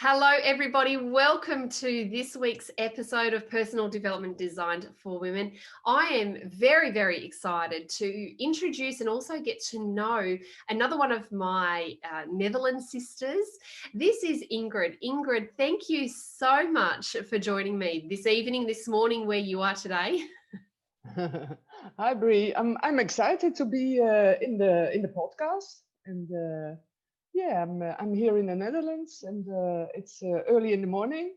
Hello, everybody. Welcome to this week's episode of Personal Development Designed for Women. I am very, very excited to introduce and also get to know another one of my Netherlands sisters. This is Ingrid. Ingrid, thank you so much for joining me this evening, this morning, where you are today. Hi, Bree. I'm excited to be in the podcast, and I'm here in the Netherlands, and it's early in the morning.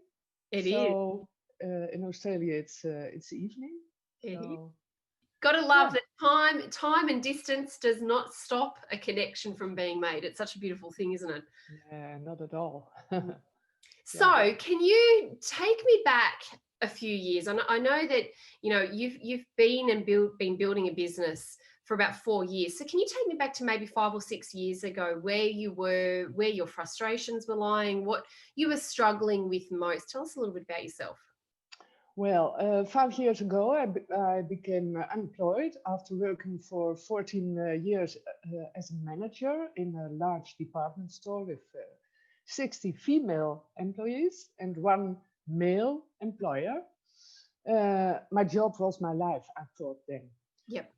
It is. So in Australia, it's evening. It is. So, Got to love yeah. that time and distance does not stop a connection from being made. It's such a beautiful thing, isn't it? Yeah, not at all. So, Yeah. can you take me back a few years? I know that you've been building a business for about 4 years. So, can you take me back to maybe 5 or 6 years ago, where you were, where your frustrations were lying, what you were struggling with most? Tell us a little bit about yourself. Well, 5 years ago, I became unemployed after working for 14 years as a manager in a large department store with 60 female employees and one male employer. My job was my life, I thought then. Yep.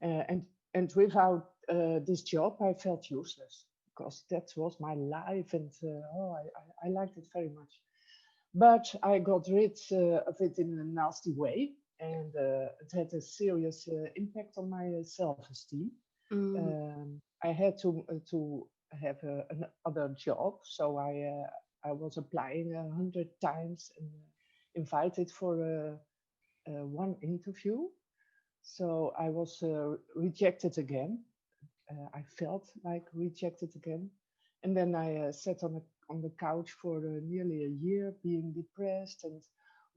And without this job, I felt useless because that was my life, and I liked it very much. But I got rid of it in a nasty way, and it had a serious impact on my self-esteem. I had to have another job, so I was applying 100 times and invited for one interview. So I was rejected again. I felt like rejected again, and then I sat on the couch for nearly a year, being depressed, and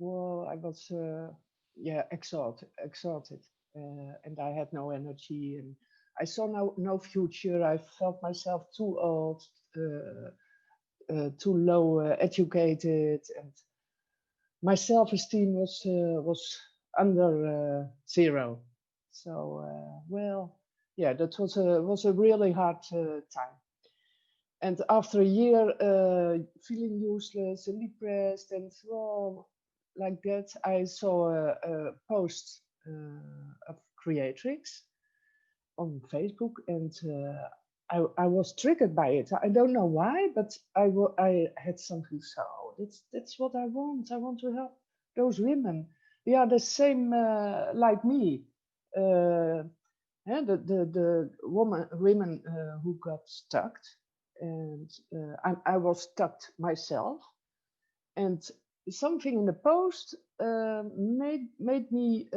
well, I was exhausted, and I had no energy, and I saw no future. I felt myself too old, too low educated, and my self-esteem was under zero. So that was a really hard time. And after a year feeling useless and depressed and well, like that, I saw a post of Creatrix on Facebook, and I was triggered by it. I don't know why, but I had something. So that's what I want. I want to help those women. They are the same like me. The women who got stuck, and I was stuck myself, and something in the post made me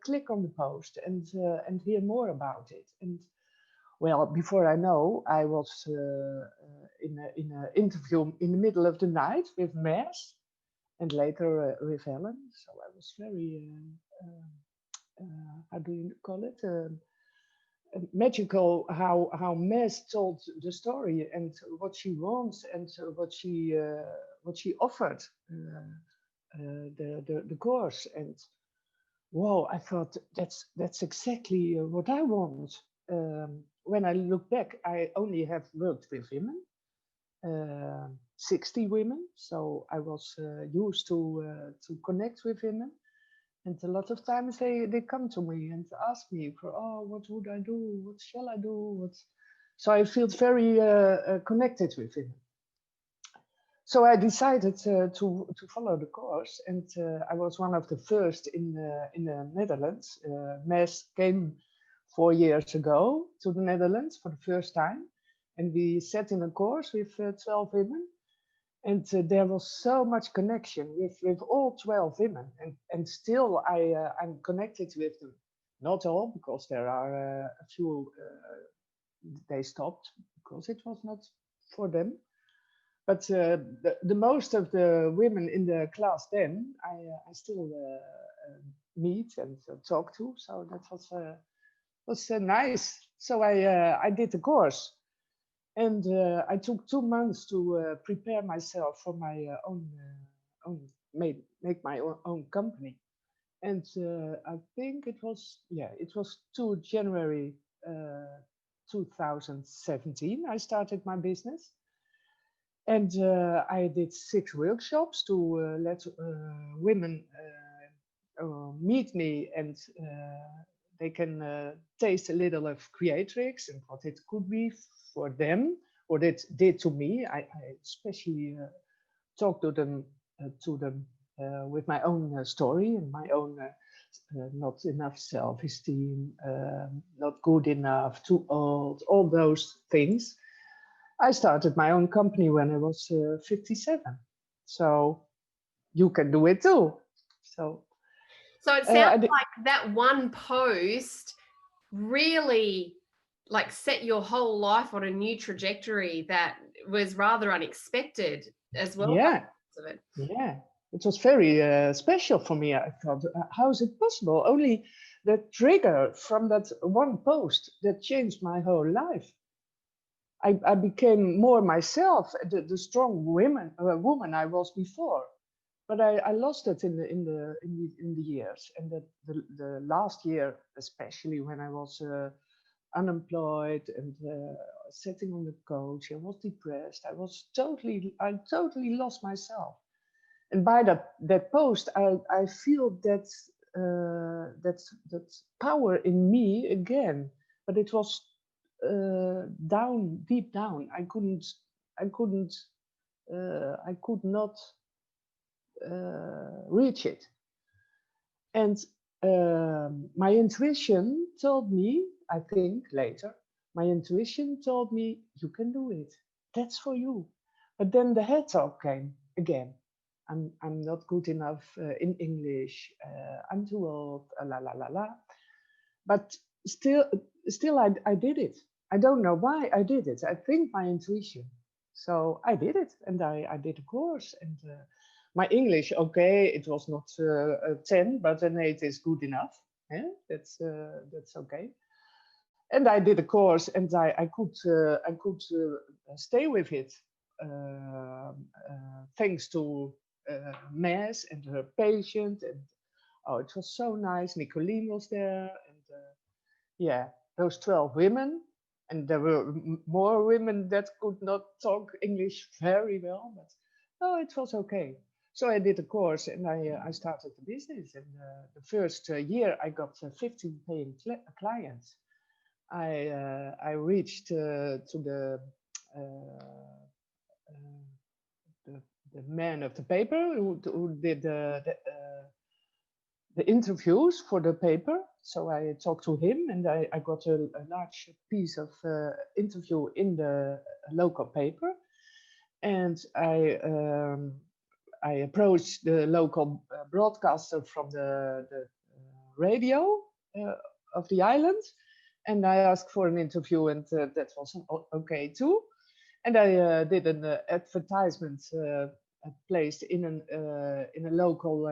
click on the post and hear more about it. And well, before I know, I was in an interview in the middle of the night with Mass, and later with Helen. So I was very how do you call it? Magical how Mass told the story and what she wants and what she offered the course. And whoa, I thought that's exactly what I want. When I look back, I only have worked with women, 60 women, so I was used to connect with women. And a lot of times they come to me and ask me for, oh, what would I do? What shall I do? So I feel very connected with him. So I decided to follow the course, and I was one of the first in the Netherlands. Mes came 4 years ago to the Netherlands for the first time, and we sat in a course with 12 women. And there was so much connection with all 12 women, and still I'm connected with them. Not all, because there are a few they stopped because it was not for them. But the most of the women in the class then I still meet and talk to. So that was nice. So I did the course. And I took 2 months to prepare myself for my make my own company. And I think it was 2 January 2017 I started my business. And I did 6 workshops to let women meet me, and they can taste a little of Creatrix and what it could be for them, what it did to me. I especially talk to them with my own story and my own not enough self-esteem, not good enough, too old, all those things. I started my own company when I was 57. So you can do it too. So it sounds like that one post really like set your whole life on a new trajectory that was rather unexpected as well. yeah, Of it. yeah, it was very special for me. I thought, how is it possible? Only the trigger from that one post that changed my whole life. I became more myself, the strong woman I was before. But I lost it in the years, and the last year, especially when I was unemployed and sitting on the couch, I was depressed. I totally lost myself. And by that post, I feel that power in me again. But it was down, deep down. I could not reach it. And my intuition told me, I think later, my intuition told me, you can do it. That's for you. But then the head talk came again. I'm not good enough in English. I'm too old. La la la la. But still, I did it. I don't know why I did it. I think my intuition. So I did it, and I did a course, and my English, okay, it was not a 10, but an 8 is good enough. Yeah, that's okay. And I did a course, and I could stay with it thanks to Mass and her patient, and oh, it was so nice. Nicolene was there, and yeah, those 12 women, and there were more women that could not talk English very well, but oh, it was okay. So I did a course, and I started the business. And the first year, I got 15 paying clients. I reached to uh, the man of the paper who did the interviews for the paper. So I talked to him, and I got a large piece of interview in the local paper. And I approached the local broadcaster from the radio of the island, and I asked for an interview, and that was okay too. And I did an advertisement placed in a local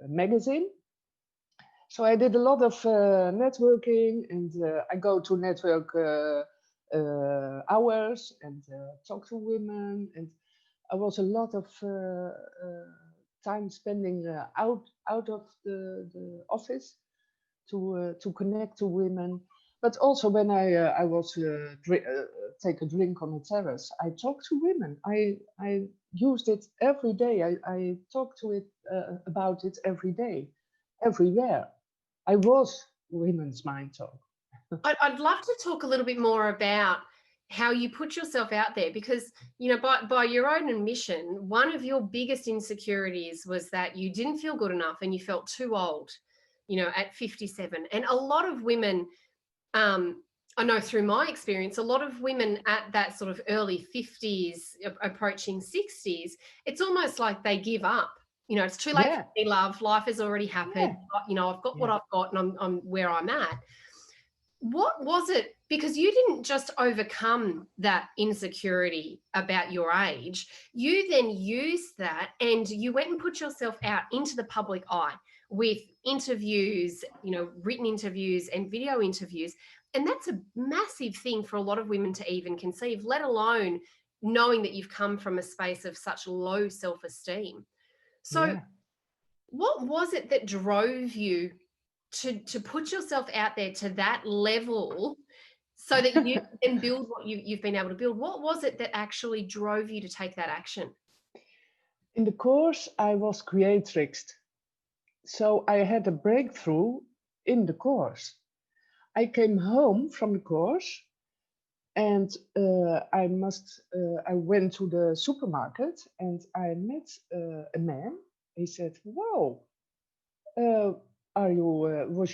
magazine. So I did a lot of networking, and I go to network hours and talk to women, and I was a lot of time spending out of the office to connect to women. But also when I was take a drink on the terrace, I talked to women. I used it every day. I talked to it about it every day, everywhere. I was women's mind talk. I'd love to talk a little bit more about how you put yourself out there, because by your own admission, one of your biggest insecurities was that you didn't feel good enough and you felt too old, at 57. And a lot of women, I know through my experience, a lot of women at that sort of early 50s approaching 60s, it's almost like they give up. It's too late for me, love. Life has already happened. I've got what I've got, and I'm where I'm at. What was it? Because you didn't just overcome that insecurity about your age. You then used that and you went and put yourself out into the public eye with interviews, written interviews and video interviews. And that's a massive thing for a lot of women to even conceive, let alone knowing that you've come from a space of such low self-esteem. So what was it that drove you to put yourself out there to that level, so that you can build what you've been able to build. What was it that actually drove you to take that action? In the course, I was Creatrix. So I had a breakthrough in the course. I came home from the course and I went to the supermarket and I met a man. He said, "Wow, uh, were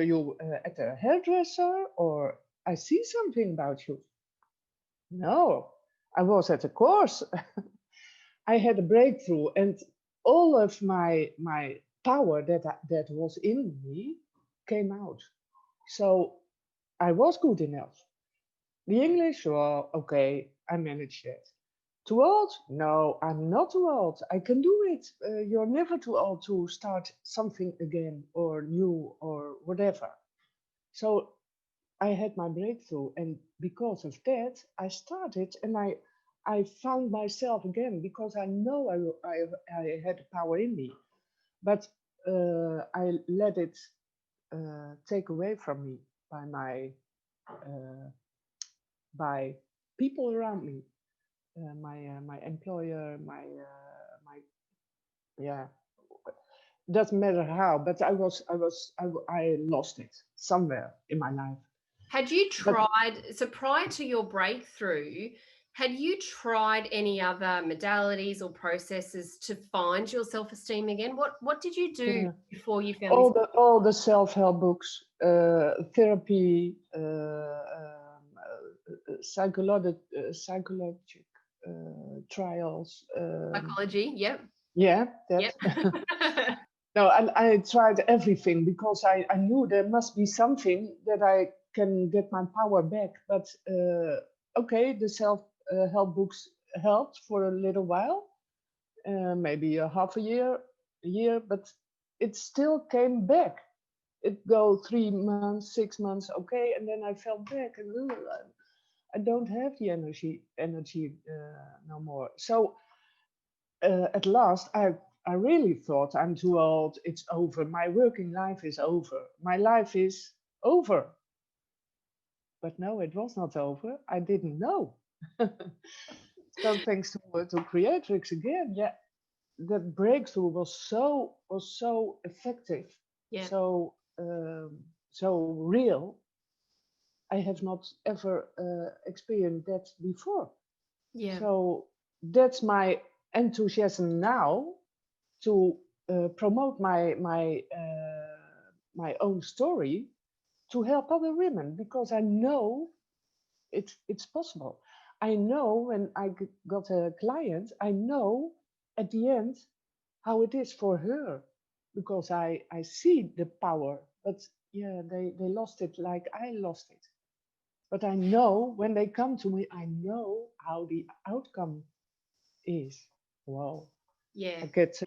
you at a hairdresser, or I see something about you?" No, I was at a course. I had a breakthrough, and all of my power that was in me came out. So I was good enough. The English, well, okay, I managed it. Too old? No, I'm not too old. I can do it. You're never too old to start something again or new or whatever. So I had my breakthrough, and because of that, I started, and I found myself again because I know I had power in me, but I let it take away from me by uh, by people around me, my employer, my yeah. Doesn't matter how, but I lost it somewhere in my life. Had you But tried, so prior to your breakthrough, had you tried any other modalities or processes to find your self-esteem again? What did you do yeah, before you found this? all the self-help books, therapy, psychologic trials. Psychology? Yep. Yeah, that. Yep. No, I tried everything because I knew there must be something that I can get my power back. But okay, the self-help books helped for a little while, maybe a half a year, but it still came back. It go 3 months, 6 months, okay, and then I fell back, and I don't have the energy no more. So at last, I really thought I'm too old. It's over. My working life is over. My life is over. But no, it was not over. I didn't know. So thanks to Creatrix again, yeah, that breakthrough was so effective, Yeah. so real. I have not ever experienced that before. Yeah. So that's my enthusiasm now to promote my own story to help other women, because I know it's possible. I know when got a client, I know at the end how it is for her, because I see the power. But yeah, they lost it like I lost it. But I know when they come to me, I know how the outcome is. Wow. Yeah. I get,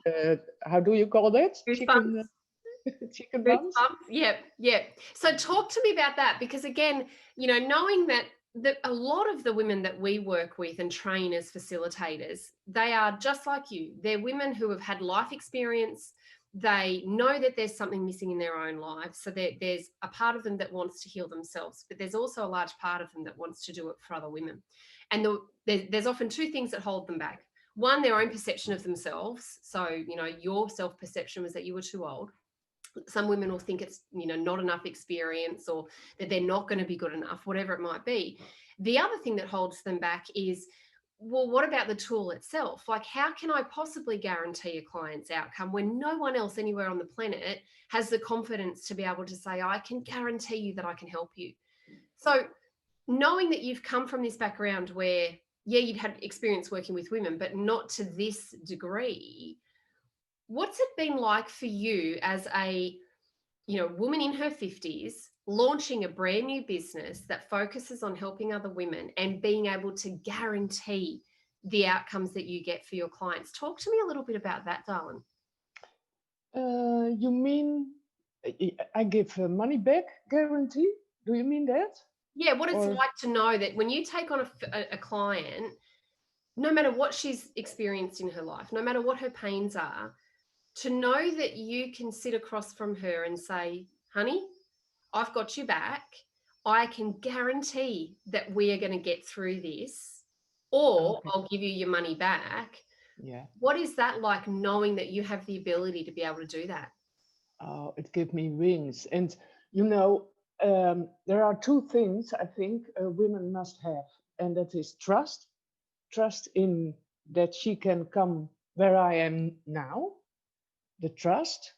how do you call that? Goosebumps. Chicken buns? Goosebumps. Yep. Yep. So talk to me about that, because again, knowing that a lot of the women that we work with and train as facilitators, they are just like you. They're women who have had life experience. They know that there's something missing in their own lives. So there's a part of them that wants to heal themselves, but there's also a large part of them that wants to do it for other women. And there's often two things that hold them back. One, their own perception of themselves. So, your self-perception was that you were too old. Some women will think it's not enough experience, or that they're not going to be good enough, whatever it might be. The other thing that holds them back is, well, what about the tool itself? Like, how can I possibly guarantee a client's outcome when no one else anywhere on the planet has the confidence to be able to say, I can guarantee you that I can help you? So knowing that you've come from this background where, yeah, you'd had experience working with women, but not to this degree, what's it been like for you as a woman in her 50s, launching a brand new business that focuses on helping other women and being able to guarantee the outcomes that you get for your clients? Talk to me a little bit about that, darling. You mean I give money back guarantee? Do you mean that? Yeah, what it's Or like to know that when you take on a client, no matter what she's experienced in her life, no matter what her pains are, to know that you can sit across from her and say, honey, I've got you back. I can guarantee that we are going to get through this, or Okay. I'll give you your money back. Yeah. What is that like, knowing that you have the ability to be able to do that? Oh, it gave me wings. And you know, there are two things I think women must have, and that is trust. Trust in that she can come where I am now, the trust,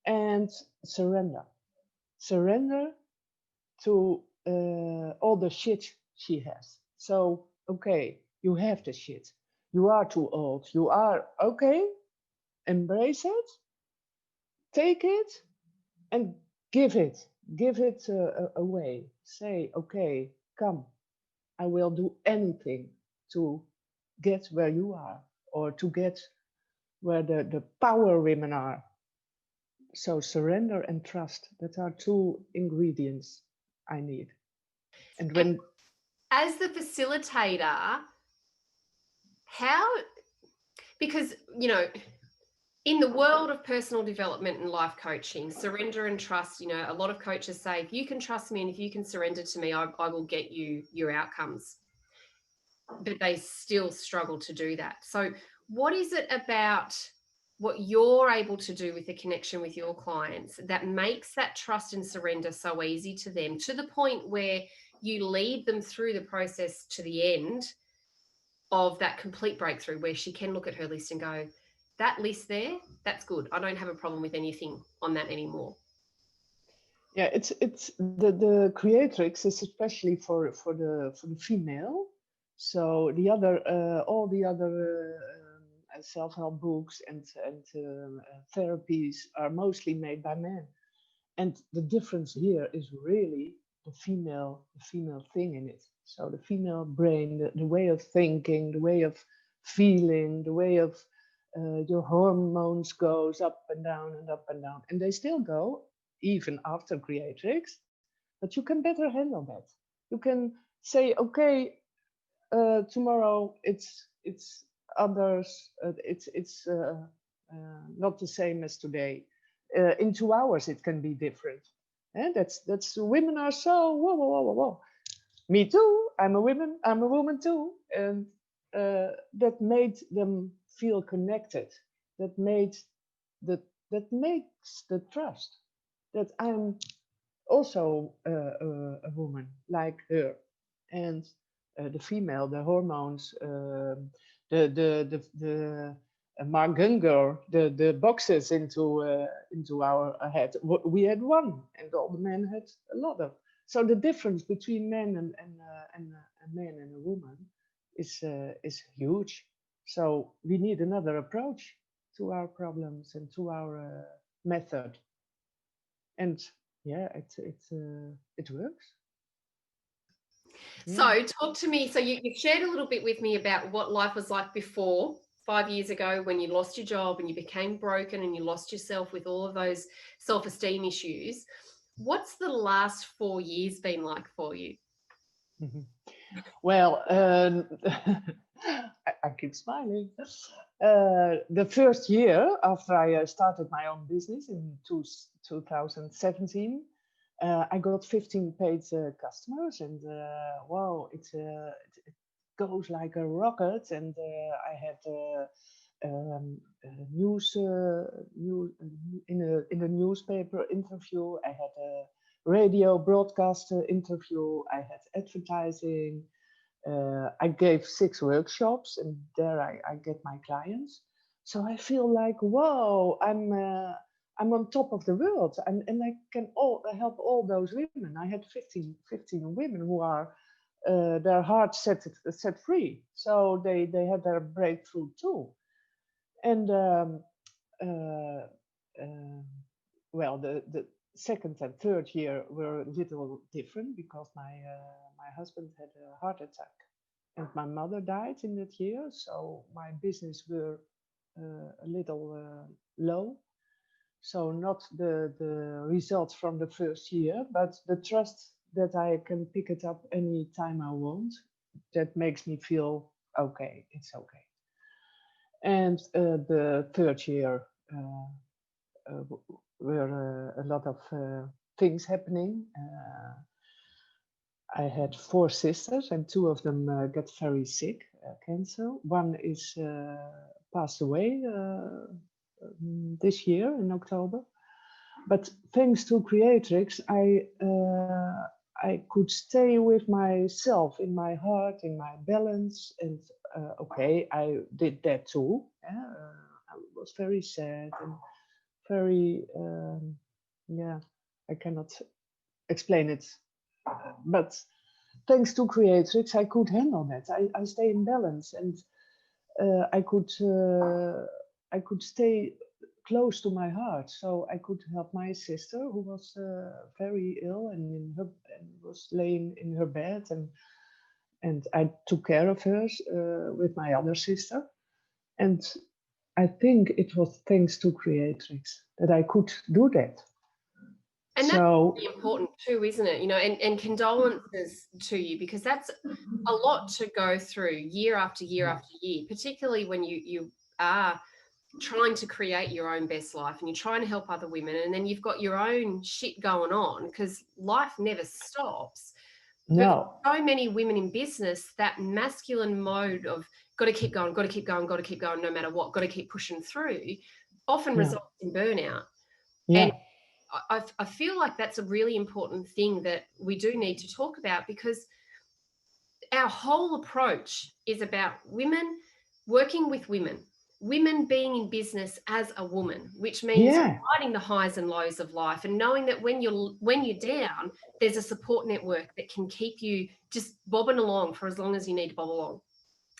and surrender. Surrender to all the shit she has. So, okay, you have the shit. You are too old. You are okay. Embrace it, take it, and give it. Give it away. Say, okay, come. I will do anything to get where you are, or to get where the power women are. So surrender and trust, that are two ingredients I need. And And when as the facilitator, how, because, in the world of personal development and life coaching, surrender and trust, a lot of coaches say, if you can trust me and if you can surrender to me, I will get you your outcomes. But they still struggle to do that. So what is it about what you're able to do with the connection with your clients that makes that trust and surrender so easy to them, to the point where you lead them through the process to the end of that complete breakthrough, where she can look at her list and go, that list there, that's good. I don't have a problem with anything on that anymore. yeah, it's the Creatrix is especially for the female. So the other all the other self-help books and therapies are mostly made by men. And the difference here is really the female thing in it. So the female brain, the way of thinking, the way of feeling, the way of your hormones goes up and down and up and down, and they still go even after Creatrix. But you can better handle that. You can say, okay, tomorrow it's others. It's not the same as today. In 2 hours it can be different. And that's women are so whoa whoa whoa whoa whoa. Me too. I'm a woman. I'm a woman too. And that made them feel connected. That made that makes the trust that I'm also a woman like her. And the female, the hormones, the Margunger, the boxes into our head. We had one, and all the men had a lot of. So the difference between men and a man and a woman is huge. So we need another approach to our problems and to our method. And yeah, it works. Yeah. So talk to me. So you've shared a little bit with me about what life was like before, 5 years ago, when you lost your job and you became broken and you lost yourself with all of those self-esteem issues. What's the last 4 years been like for you? Well, I keep smiling. The first year after I started my own business in 2017, I got 15 paid customers, and wow, it goes like a rocket. And I had news, in a newspaper interview. I had a radio broadcast interview. I had advertising. I gave 6 workshops, and there I get my clients. So I feel like, whoa, I'm on top of the world, and I can help all those women. I had 15 women who are their heart set free, so they had their breakthrough too. And uh, uh, well, the second and third year were a little different because my husband had a heart attack, and my mother died in that year, so my business were a little low. So not the results from the first year, but the trust that I can pick it up any time I want. That makes me feel okay. It's okay. And the third year were a lot of things happening. I had 4 sisters, and 2 of them got very sick, cancer. One is passed away this year in October. But thanks to Creatrix, I could stay with myself in my heart, in my balance, and okay, I did that too. I was very sad and very yeah. I cannot explain it, but thanks to Creatrix, I could handle that. I stay in balance, and I could stay close to my heart, so I could help my sister who was very ill and was laying in her bed, and I took care of her with my other sister, and I think it was thanks to Creatrix that I could do that. And that's So really important too, isn't it? You know, and condolences to you, because that's a lot to go through year after year after year, particularly when you are trying to create your own best life and you're trying to help other women, and then you've got your own shit going on, because life never stops. But no, for so many women in business, that masculine mode of got to keep going, got to keep going, got to keep going no matter what, got to keep pushing through, often yeah, results in burnout. And yeah, I feel like that's a really important thing that we do need to talk about, because our whole approach is about women working with women, women being in business as a woman, which means yeah, riding the highs and lows of life, and knowing that when you're down, there's a support network that can keep you just bobbing along for as long as you need to bob along.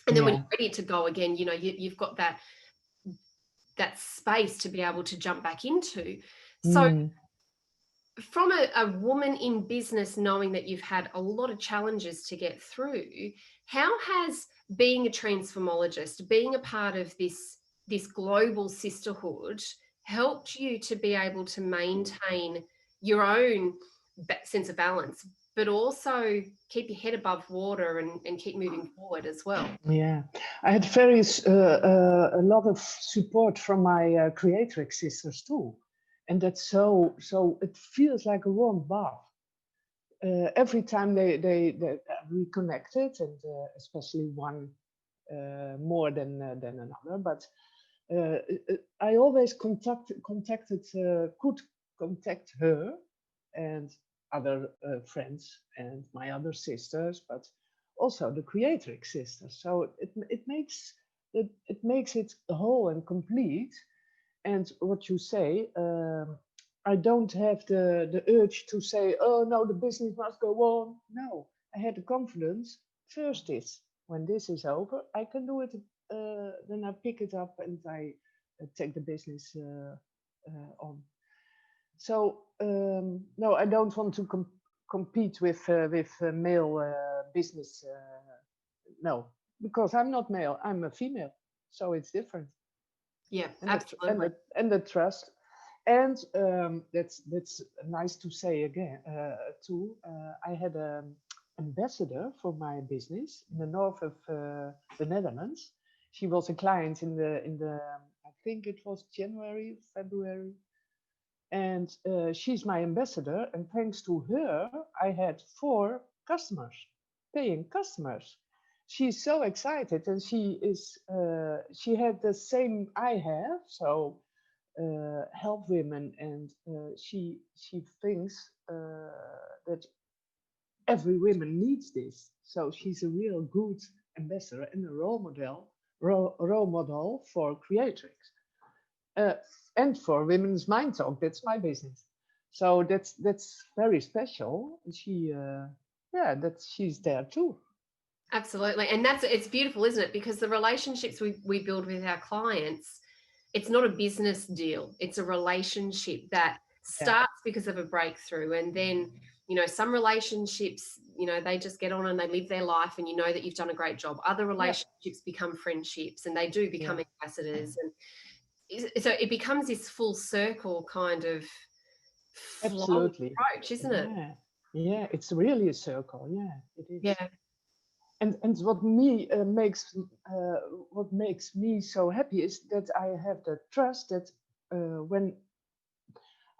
And then when yeah. you're ready to go again, you know, you've got that space to be able to jump back into. So Mm. from a woman in business, knowing that you've had a lot of challenges to get through, how has being a transformologist, being a part of this global sisterhood, helped you to be able to maintain your own sense of balance, but also keep your head above water and keep moving forward as well? Yeah, I had a lot of support from my Creatrix sisters too, and that's so it feels like a warm bath. Every time they reconnected, and especially one more than another, but I always could contact her and other friends and my other sisters, but also the Creatrix sisters. So it makes it whole and complete. And what you say, I don't have the urge to say, oh no, the business must go on. No, I had the confidence. First, this when this is over, I can do it. Then I pick it up and I take the business on. So no, I don't want to compete with male business. No, because I'm not male. I'm a female, so it's different. Yeah, And absolutely. the trust, and that's nice to say again too. I had an ambassador for my business in the north of the Netherlands. She was a client in the I think it was January, February, and she's my ambassador. And thanks to her, I had 4 customers, paying customers. She's so excited, and she had the same I have, so help women, and she thinks that every woman needs this. So she's a real good ambassador and a role model for Creatrix, uh, and for Women's Mind Talk. That's my business. So that's very special. And yeah, that she's there too. Absolutely. And it's beautiful, isn't it? Because the relationships we build with our clients, it's not a business deal. It's a relationship that Yeah, starts because of a breakthrough. And then, you know, some relationships, you know, they just get on and they live their life, and you know that you've done a great job. Other yeah, relationships become friendships, and they do yeah, become ambassadors. And so it becomes this full circle kind of flow absolutely. approach, isn't it? Yeah, yeah, it's really a circle. Yeah, it is. Yeah. And what makes me so happy is that I have the trust that when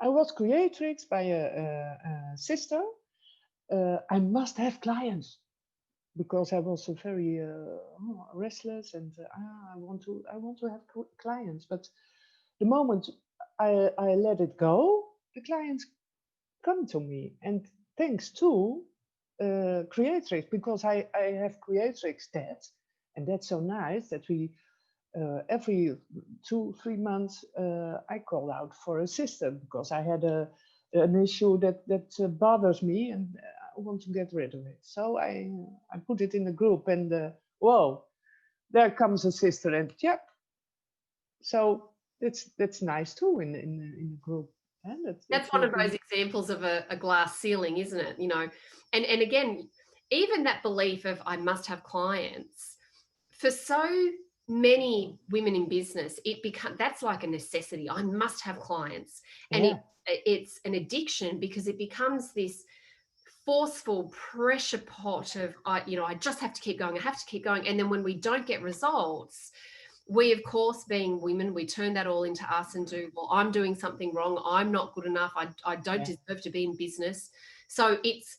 I was creatrix by a sister, I must have clients because I was very restless, and I want to have clients. But the moment I let it go, the clients come to me, and thanks to Creatrix, because I have Creatrix stats, and that's so nice that we every 2-3 months I call out for assistance because I had an issue that bothers me, and I want to get rid of it. So I put it in the group, and whoa, there comes a sister, and yeah, so that's nice too in the group, and That's that's one what of those we. examples of a glass ceiling, isn't it? And again, even that belief of I must have clients, for so many women in business, that's like a necessity. I must have clients. And Yeah, it's an addiction because it becomes this forceful pressure pot of I just have to keep going, I have to keep going. And then when we don't get results, we, of course, being women, we turn that all into us and do, well, I'm doing something wrong, I'm not good enough, I don't yeah, deserve to be in business. So it's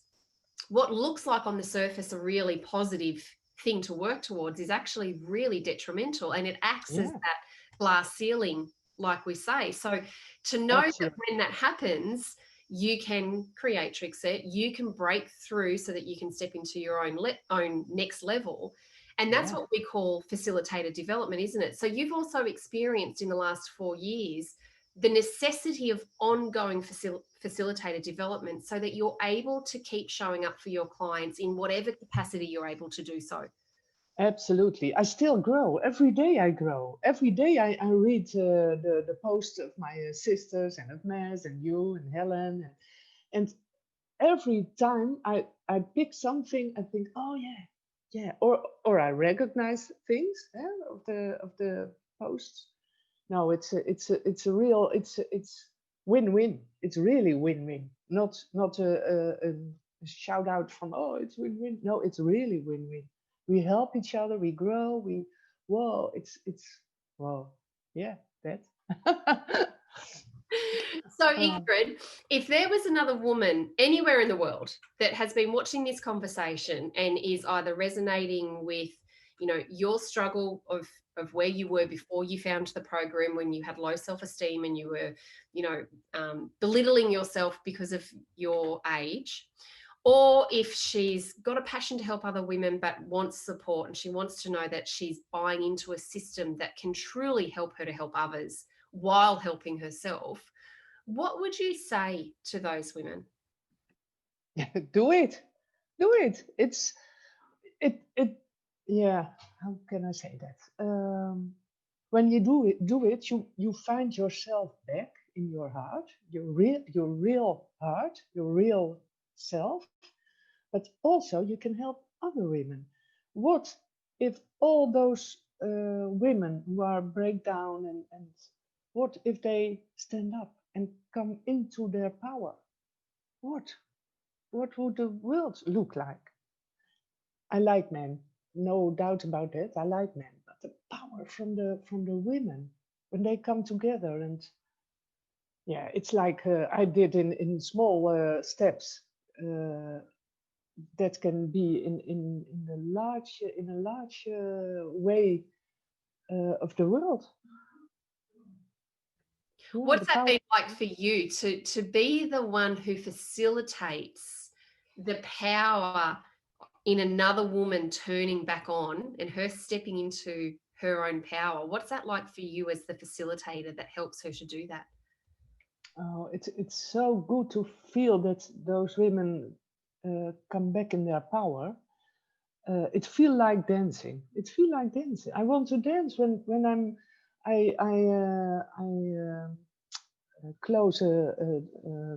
what looks like on the surface a really positive thing to work towards is actually really detrimental, and it acts as yeah, that glass ceiling, like we say. So to know that absolutely, when that happens, you can Creatrix it, you can break through so that you can step into your own next level. And that's yeah. what we call facilitated development, isn't it? So you've also experienced in the last 4 years the necessity of ongoing facilitated development so that you're able to keep showing up for your clients in whatever capacity you're able to do so. Absolutely. I still grow. Every day I grow. Every day I read the posts of my sisters and of Maz and you and Helen. And every time I pick something, I think, oh yeah, yeah. Or I recognize things of the posts. No, it's a real, it's win-win. It's really win-win. Not a shout out from, oh, it's win-win. No, it's really win-win. We help each other, we grow, whoa, it's whoa, yeah, that. So, Oh, Ingrid, if there was another woman anywhere in the world that has been watching this conversation and is either resonating with, your struggle of where you were before you found the program, when you had low self-esteem and you were, belittling yourself because of your age, or if she's got a passion to help other women but wants support and she wants to know that she's buying into a system that can truly help her to help others while helping herself, what would you say to those women? do it, do it. It yeah. How can I say that? When you do it, you find yourself back in your heart, your real heart, your real self. But also you can help other women. What if all those women who are breakdown, and what if they stand up and come into their power? What what would the world look like? I like men, no doubt about that. I like men, but the power from the women when they come together, and yeah, it's like I did in small steps. Uh, that can be in a large way of the world. Yeah, What's the that power. been like for you to be the one who facilitates the power in another woman turning back on and her stepping into her own power? What's that like for you as the facilitator that helps her to do that? Oh, it's so good to feel that those women come back in their power. It feel like dancing. It feel like dancing. I want to dance when I close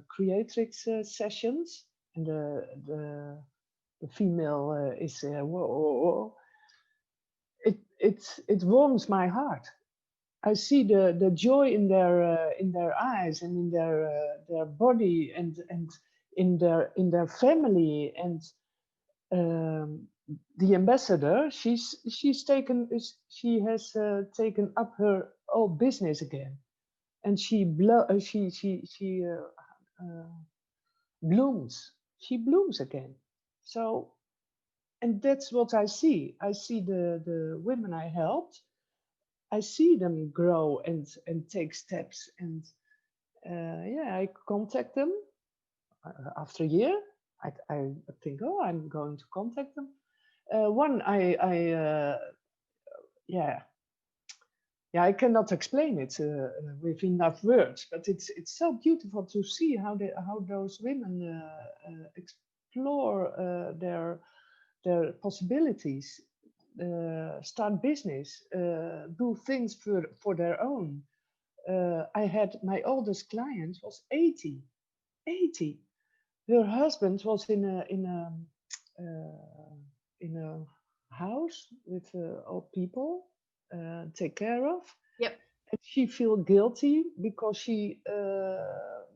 creatrix sessions, and the female is whoa, whoa, whoa. It warms my heart. I see the joy in their eyes, and in their body, and in their family. And um, the ambassador, she has taken up her old business again, and she blooms. she blooms again. So, and that's what I see. I see the women I helped. I see them grow and take steps. And yeah, I contact them after a year. I think, oh, I'm going to contact them. One, yeah, yeah, I cannot explain it with enough words, but it's so beautiful to see how those women explore their possibilities, start business, do things for their own. I had my oldest client was 80, 80. Her husband was in a house with old people, take care of. Yep. And she feel guilty because she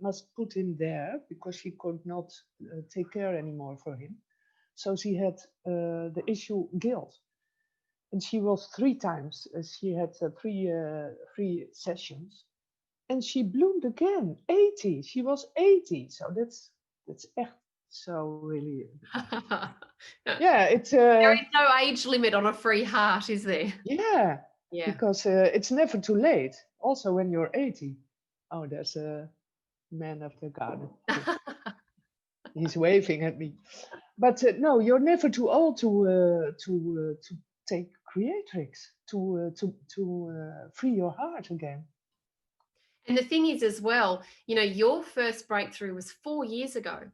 must put him there because she could not take care anymore for him. So she had the issue guilt, and she was three times. She had three sessions, and she bloomed again. 80. She was 80. So that's echt so really. Yeah, it's There is no age limit on a free heart, is there? yeah, Yeah. because it's never too late. Also, when you're 80. Oh, there's a man of the garden. He's waving at me. But no, you're never too old to take Creatrix to free your heart again. And the thing is, as well, your first breakthrough was 4 years ago.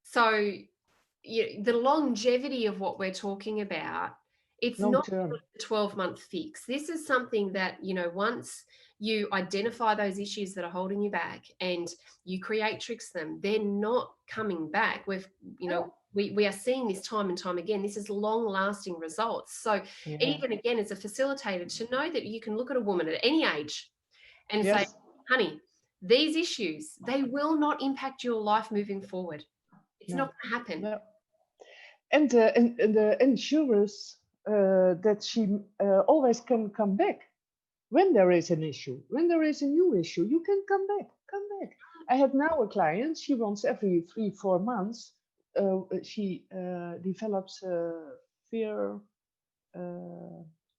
So the longevity of what we're talking about, it's Long not term. a 12-month fix. This is something that, once you identify those issues that are holding you back and you Creatrix them, they're not coming back. We are seeing this time and time again. This is long-lasting results. So Yeah. even again, as a facilitator, to know that you can look at a woman at any age and say, Yes. honey, these issues, they will not impact your life moving forward. It's not going to happen. No. And the insurers that she always can come back when there is an issue. When there is a new issue, you can come back. Come back. I had now a client. She wants every 3-4 months. She develops fear.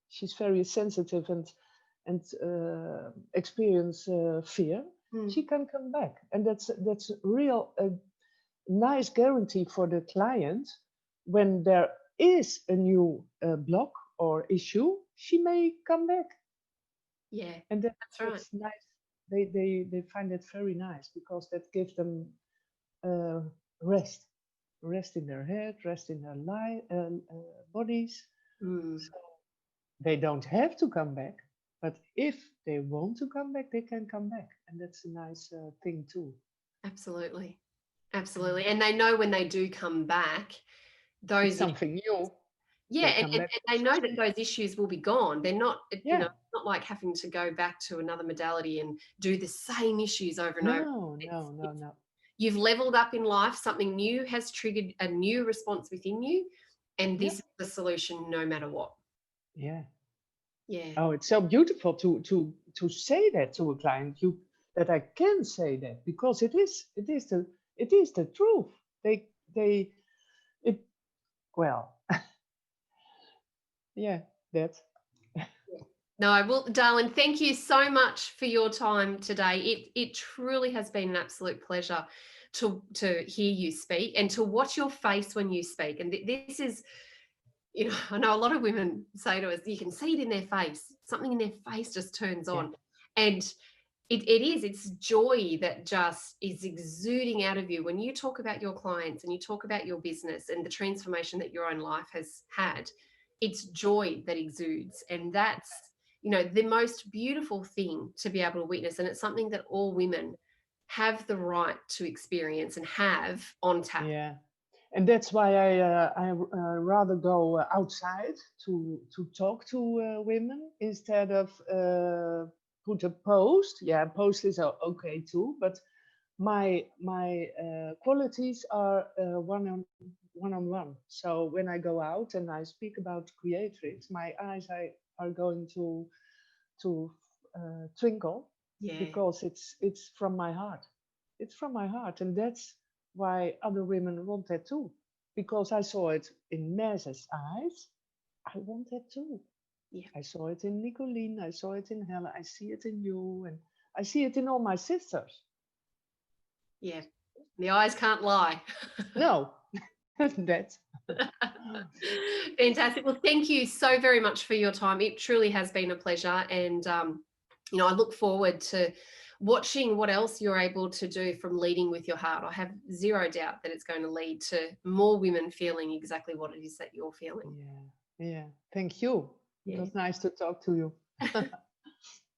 She's very sensitive and experience fear. She can come back, and that's real nice guarantee for the client. When there is a new block or issue, she may come back. Yeah, And that's right. that's nice. They find it very nice because that gives them rest, rest in their head, rest in their bodies. So they don't have to come back, but if they want to come back, they can come back, and that's a nice thing too. Absolutely. Absolutely. And they know when they do come back, those It's something new. yeah, They and, come and, back and they know that those issues will be gone. They're not, Yeah. it's not like having to go back to another modality and do the same issues over and over. No. You've leveled up in life, something new has triggered a new response within you, and this is the solution no matter what. Yeah. Yeah. Oh, it's so beautiful to say that to a client. That I can say that because it is the truth. It well, yeah, that. No, well, darling, thank you so much for your time today. It truly has been an absolute pleasure to hear you speak and to watch your face when you speak. And this is, I know a lot of women say to us, you can see it in their face. Something in their face just turns on. And it's joy that just is exuding out of you when you talk about your clients and you talk about your business and the transformation that your own life has had. It's joy that exudes, and that's the most beautiful thing to be able to witness, and it's something that all women have the right to experience and have on tap. Yeah, and that's why I rather go outside to talk to women instead of put a post. Yeah, post is okay too, but my qualities are one on one. So when I go out and I speak about Creatrix, my eyes are going to twinkle, Yeah. because it's from my heart. It's from my heart, and why other women want that too. Because I saw it in Maz's eyes, I want that too. Yeah. I saw it in Nicoline, I saw it in Helen, I see it in you, and I see it in all my sisters. Yeah. The eyes can't lie. No, that. Fantastic. Well, thank you so very much for your time. It truly has been a pleasure. And, I look forward to watching what else you're able to do from leading with your heart. I have zero doubt that it's going to lead to more women feeling exactly what it is that you're feeling. Yeah, yeah. Thank you. It Yeah. was nice to talk to you.